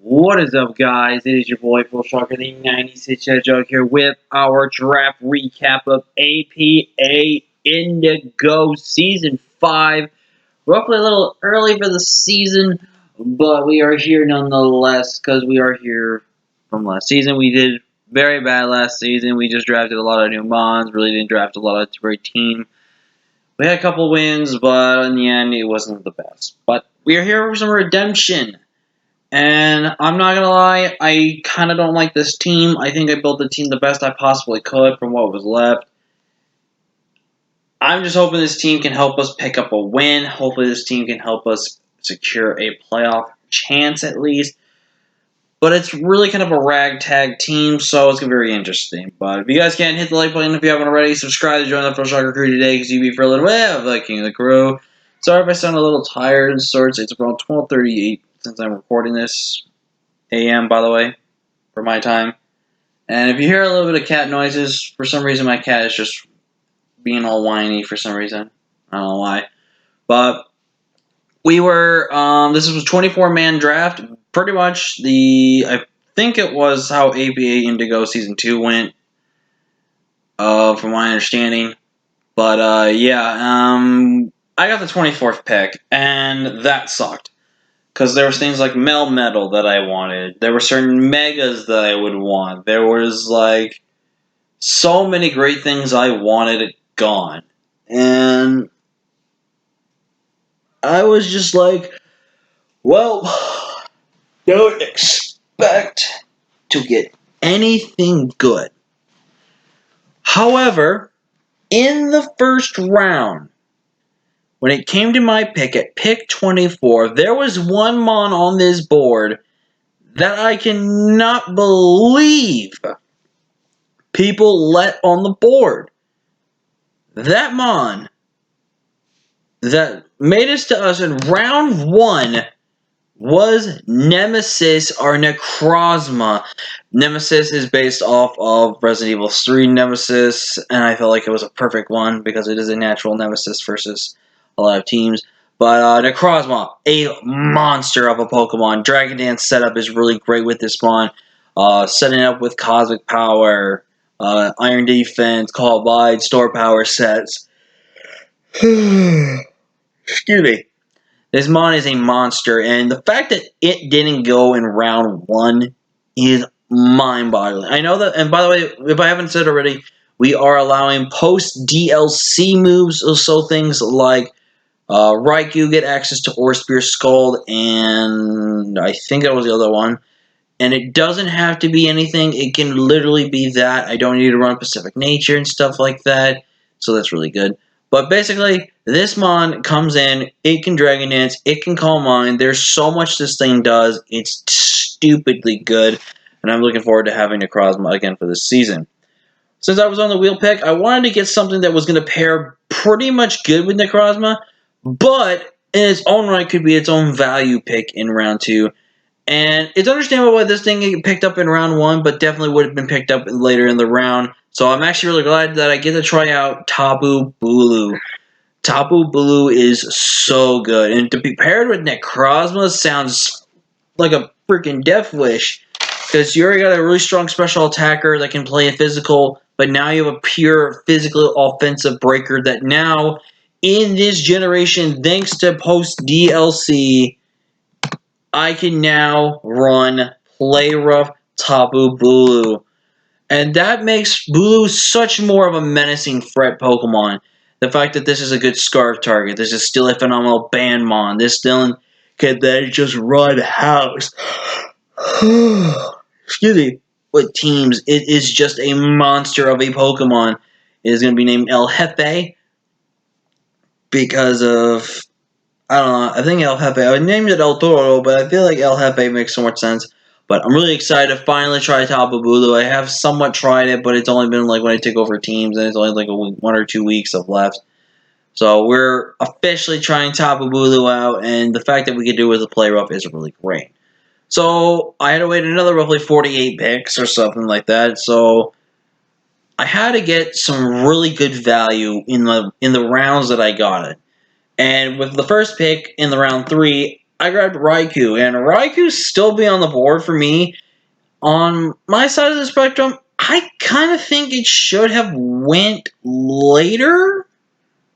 What is up, guys? It is your boy Full Shocker, the 96 Hedgehog here with our draft recap of APA Indigo Season 5. Roughly a little early for the season, but we are here nonetheless because we are here from last season. We did very bad last season. We just drafted a lot of new mons, really didn't draft a lot of great team. We had a couple wins, but in the end, it wasn't the best. But we are here for some redemption. And I'm not gonna lie, I kind of don't like this team. I think I built the team the best I possibly could from what was left. I'm just hoping this team can help us pick up a win. Hopefully this team can help us secure a playoff chance at least. But it's really kind of a ragtag team, so it's going to be very interesting. But if you guys can, hit the like button if you haven't already. Subscribe to join the Full Shocker crew today because you'll be for a little bit of the king of the crew. Sorry if I sound a little tired and sorts. It's around 12:38 since I'm recording this. AM, by the way, for my time. And if you hear a little bit of cat noises, for some reason my cat is just being all whiny for some reason. I don't know why. But we were, this was a 24-man draft. Pretty much I think it was how APA Indigo Season 2 went, from my understanding. But, I got the 24th pick, and that sucked. Because there was things like Mel Metal that I wanted. There were certain megas that I would want. There was, so many great things I wanted gone. And I was just like, well, don't expect to get anything good. However, in the first round, when it came to my pick at pick 24, there was one mon on this board that I cannot believe people let on the board. That mon that made it to us in round 1 was Nemesis or Necrozma. Nemesis is based off of Resident Evil 3 Nemesis, and I felt like it was a perfect one because it is a natural Nemesis versus a lot of teams. But Necrozma, a monster of a Pokemon. Dragon Dance setup is really great with this mon. Setting up with Cosmic Power, Iron Defense, Call Wide, Store Power sets. Excuse me. This mon is a monster, and the fact that it didn't go in round 1 is mind-boggling. I know that, and by the way, if I haven't said already, we are allowing post-DLC moves, so things like Raikou get access to Ore Spear Scald, and I think that was the other one. And it doesn't have to be anything. It can literally be that. I don't need to run Pacific Nature and stuff like that, so that's really good. But basically, this mon comes in, it can Dragon Dance, it can Calm Mind. There's so much this thing does. It's stupidly good, and I'm looking forward to having Necrozma again for this season. Since I was on the wheel pick, I wanted to get something that was going to pair pretty much good with Necrozma, but in its own right could be its own value pick in round 2. And it's understandable why this thing get picked up in round 1, but definitely would have been picked up later in the round. So I'm actually really glad that I get to try out Tapu Bulu. Tapu Bulu is so good. And to be paired with Necrozma sounds like a freaking death wish. Because you already got a really strong special attacker that can play a physical, but now you have a pure physical offensive breaker that now, in this generation, thanks to post-DLC, I can now run Play Rough Tapu Bulu. And that makes Bulu such more of a menacing threat Pokemon. The fact that this is a good Scarf target, this is still a phenomenal Bandmon, this still can then just run house. Excuse me. With teams, it is just a monster of a Pokemon. It is going to be named El Jefe because of, I don't know, I think El Jefe. I would name it El Toro, but I feel like El Jefe makes so much sense. But I'm really excited to finally try Tapu Bulu. I have somewhat tried it, but it's only been like when I take over teams, and it's only like 1 or 2 weeks of left. So we're officially trying Tapu Bulu out, and the fact that we could do it with a play rough is really great. So I had to wait another roughly 48 picks or something like that. So I had to get some really good value in the rounds that I got it. And with the first pick in the round 3, I grabbed Raikou, and Raiku's still be on the board for me. On my side of the spectrum, I kind of think it should have went later.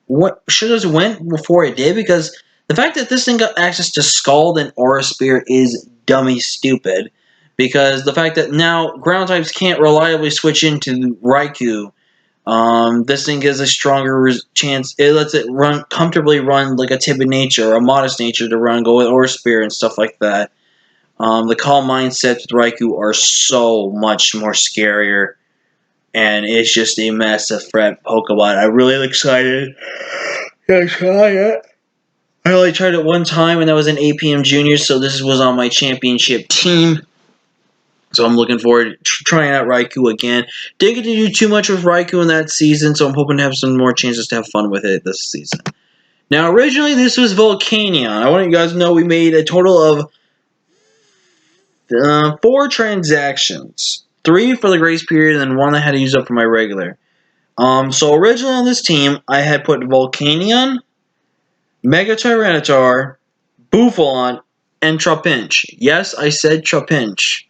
What should have went before it did, because the fact that this thing got access to Scald and Aura Spear is dummy stupid. Because the fact that now ground types can't reliably switch into Raikou, this thing gives a stronger chance. It lets it comfortably run like a timid nature or a modest nature to run, go with Aura Spear and stuff like that. The calm mindsets with Raikou are so much more scarier, and it's just a massive threat Pokemon. I'm really excited to try it. I only tried it one time, and that was in APM Juniors, so this was on my championship team. So I'm looking forward to trying out Raikou again. Didn't get to do too much with Raikou in that season, so I'm hoping to have some more chances to have fun with it this season. Now, originally, this was Volcanion. I want you guys to know we made a total of 4 transactions. 3 for the grace period, and 1 I had to use up for my regular. So originally on this team, I had put Volcanion, Mega Tyranitar, Buffon, and Trapinch. Yes, I said Trapinch.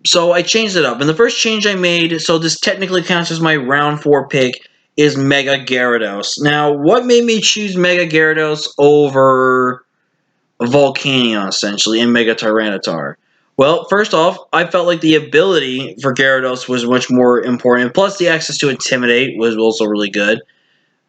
So I changed it up. And the first change I made, so this technically counts as my round 4 pick, is Mega Gyarados. Now, what made me choose Mega Gyarados over Volcanion, essentially, and Mega Tyranitar? Well, first off, I felt like the ability for Gyarados was much more important. Plus, the access to Intimidate was also really good.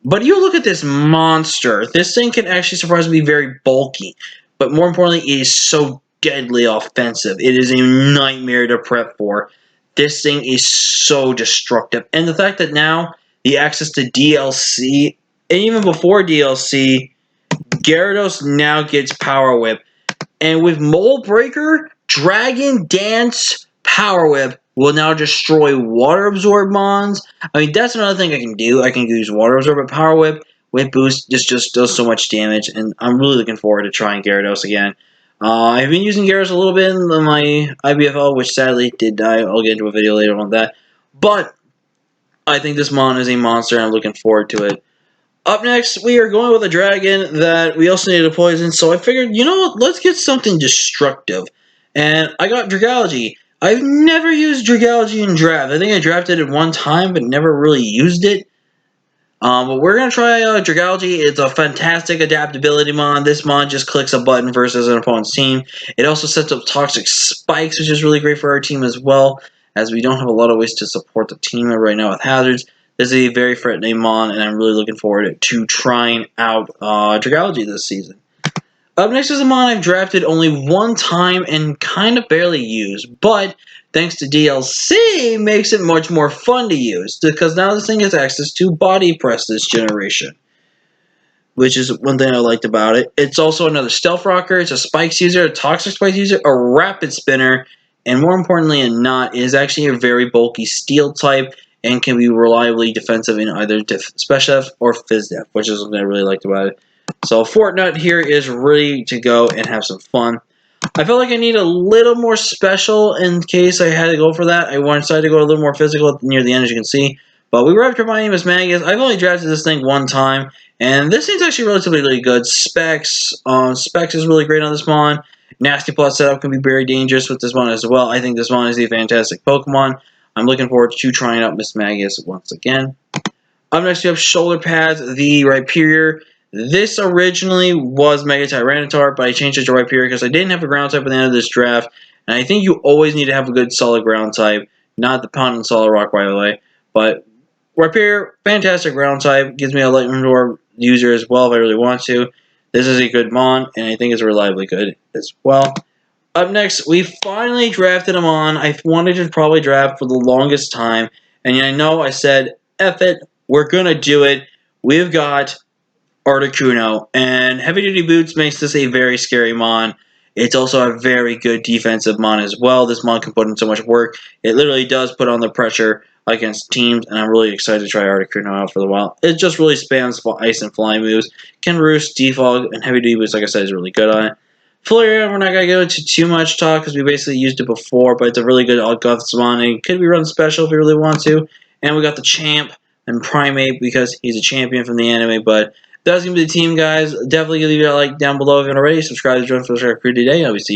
But you look at this monster. This thing can actually surprisingly be very bulky. But more importantly, it is so deadly offensive. It is a nightmare to prep for. This thing is so destructive. And the fact that now the access to DLC, and even before DLC, Gyarados now gets Power Whip. And with Mole Breaker, Dragon Dance Power Whip will now destroy Water Absorb Mons. I mean, that's another thing I can do. I can use Water Absorb, but Power Whip with Boost just does so much damage, and I'm really looking forward to trying Gyarados again. I've been using Gyarados a little bit in my IBFL, which sadly did die. I'll get into a video later on that. But I think this Mon is a monster, and I'm looking forward to it. Up next, we are going with a dragon that we also need to poison, so I figured, you know what, let's get something destructive. And I got Dragology. I've never used Dragology in draft. I think I drafted it one time, but never really used it. But we're going to try Dragology. It's a fantastic adaptability mon. This mon just clicks a button versus an opponent's team. It also sets up Toxic Spikes, which is really great for our team as well, as we don't have a lot of ways to support the team right now with hazards. This is a very threatening mon, and I'm really looking forward to trying out Dragology this season. Up next is a mon I've drafted only one time and kind of barely used, but thanks to DLC, makes it much more fun to use, because now this thing has access to Body Press this generation, which is one thing I liked about it. It's also another Stealth Rocker, it's a Spikes user, a Toxic Spikes user, a Rapid Spinner, and more importantly than not, is actually a very bulky Steel type, and can be reliably defensive in either Special Def or Fizz Def, which is something I really liked about it. So Fortnite here is ready to go and have some fun. I felt like I need a little more special in case I had to go for that. I decided to go a little more physical near the end, as you can see. But we were after my name is Magus. I've only drafted this thing one time, and this thing's actually relatively really good. Specs is really great on this mon. Nasty Plot setup can be very dangerous with this mon as well. I think this mon is a fantastic Pokemon. I'm looking forward to trying out Miss Magus once again. Up next, we have Shoulder Pads, the Rhyperior. This originally was Mega Tyranitar, but I changed it to Rhyperior because I didn't have a ground type at the end of this draft. And I think you always need to have a good solid ground type, not the Pound and Solid Rock, by the way. But Rhyperior, fantastic ground type, gives me a Lightning Door user as well if I really want to. This is a good mon, and I think it's reliably good as well. Up next, we finally drafted him on. I wanted to probably draft for the longest time. And I know I said, F it, we're going to do it. We've got Articuno. And Heavy Duty Boots makes this a very scary mon. It's also a very good defensive mon as well. This mon can put in so much work. It literally does put on the pressure against teams. And I'm really excited to try Articuno out for the while. It just really spans ice and flying moves. Can Roost, Defog, and Heavy Duty Boots, like I said, is really good on it. Flareon, we're not going to go into too much talk because we basically used it before, but it's a really good Guts mon. It could be run special if you really want to. And we got the Champ and Primate because he's a champion from the anime, but That's going to be the team, guys. Definitely leave a like down below if you haven't already. Subscribe to join for the crew today. I'll be seeing you.